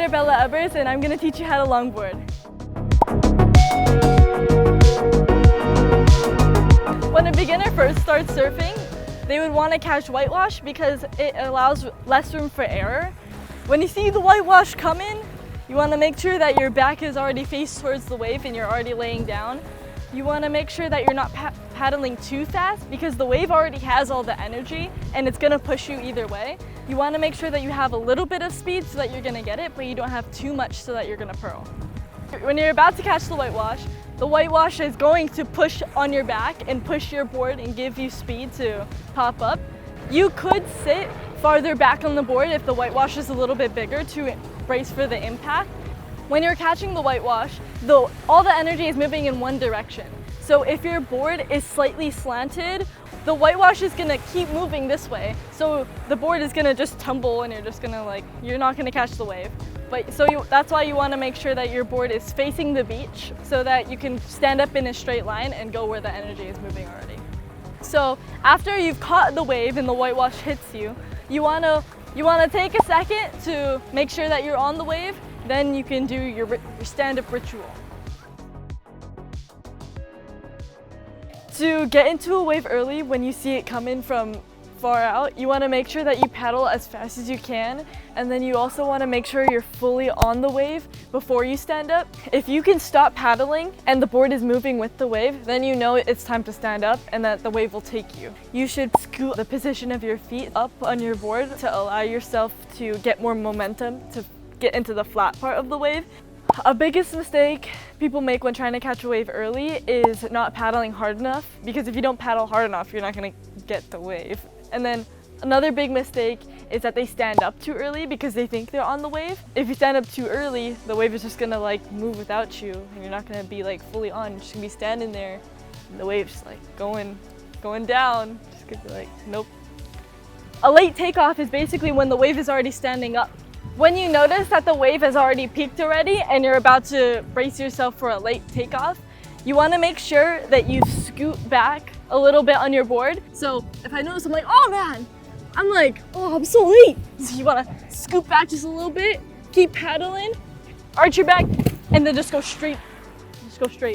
longboarder Bella Eberz, and I'm going to teach you how to longboard. When a beginner first starts surfing, they would want to catch whitewash because it allows less room for error. When you see the whitewash come in, you want to make sure that your back is already faced towards the wave and you're already laying down. You want to make sure that you're not paddling too fast because the wave already has all the energy and it's going to push you either way. You want to make sure that you have a little bit of speed so that you're going to get it, but you don't have too much so that you're going to pearl. When you're about to catch the whitewash is going to push on your back and push your board and give you speed to pop up. You could sit farther back on the board if the whitewash is a little bit bigger to brace for the impact. When you're catching the whitewash, all the energy is moving in one direction. So if your board is slightly slanted, the whitewash is gonna keep moving this way. So the board is gonna just tumble and you're not gonna catch the wave. That's why you wanna make sure that your board is facing the beach so that you can stand up in a straight line and go where the energy is moving already. So after you've caught the wave and the whitewash hits you, you wanna take a second to make sure that you're on the wave. Then you can do your stand-up ritual. To get into a wave early when you see it coming from far out, you want to make sure that you paddle as fast as you can, and then you also want to make sure you're fully on the wave before you stand up. If you can stop paddling and the board is moving with the wave, then you know it's time to stand up and that the wave will take you. You should scoot the position of your feet up on your board to allow yourself to get more momentum to get into the flat part of the wave. A biggest mistake people make when trying to catch a wave early is not paddling hard enough, because if you don't paddle hard enough, you're not going to get the wave. And then another big mistake is that they stand up too early because they think they're on the wave. If you stand up too early, the wave is just going to move without you and you're not going to be fully on. You're just going to be standing there and the wave's just going down. Just going to be nope. A late takeoff is basically when the wave is already standing up. When you notice that the wave has already peaked already and you're about to brace yourself for a late takeoff, you want to make sure that you scoot back a little bit on your board. So if I notice oh man, I'm so late. So you want to scoot back just a little bit, keep paddling, arch your back, and then just go straight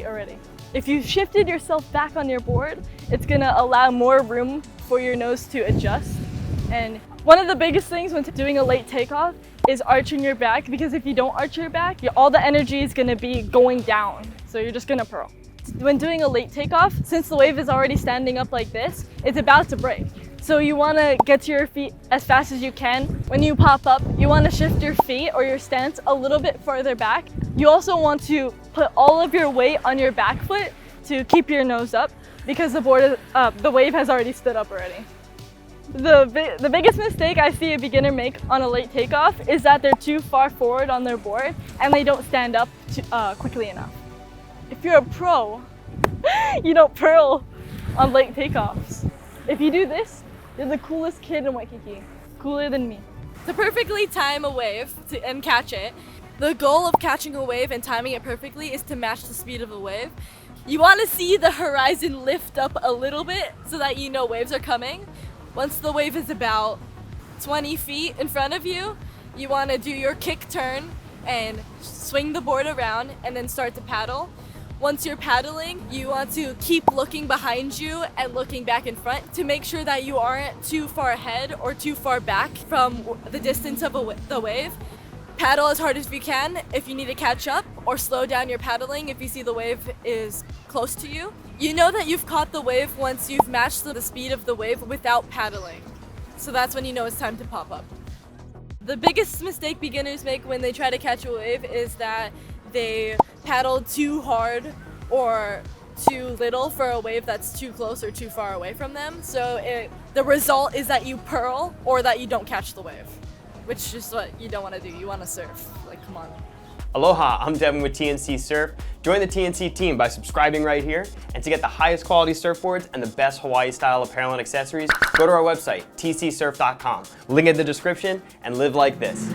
already. If you shifted yourself back on your board, it's going to allow more room for your nose to adjust. And one of the biggest things when doing a late takeoff is arching your back, because if you don't arch your back, all the energy is going to be going down. So you're just going to pearl. When doing a late takeoff, since the wave is already standing up like this, it's about to break. So you want to get to your feet as fast as you can. When you pop up, you want to shift your feet or your stance a little bit further back. You also want to put all of your weight on your back foot to keep your nose up, because the wave has already stood up already. The biggest mistake I see a beginner make on a late takeoff is that they're too far forward on their board and they don't stand up quickly enough. If you're a pro, you don't pearl on late takeoffs. If you do this, you're the coolest kid in Waikiki, cooler than me. To perfectly time a wave and catch it, the goal of catching a wave and timing it perfectly is to match the speed of the wave. You want to see the horizon lift up a little bit so that you know waves are coming. Once the wave is about 20 feet in front of you, you want to do your kick turn and swing the board around and then start to paddle. Once you're paddling, you want to keep looking behind you and looking back in front to make sure that you aren't too far ahead or too far back from the distance of the wave. Paddle as hard as you can if you need to catch up, or slow down your paddling if you see the wave is close to you. You know that you've caught the wave once you've matched the speed of the wave without paddling. So that's when you know it's time to pop up. The biggest mistake beginners make when they try to catch a wave is that they paddle too hard or too little for a wave that's too close or too far away from them. So the result is that you pearl or that you don't catch the wave, which is what you don't want to do. You want to surf. Come on. Aloha, I'm Devin with TNC Surf. Join the TNC team by subscribing right here. And to get the highest quality surfboards and the best Hawaii style apparel and accessories, go to our website, tcsurf.com. Link in the description, and live like this.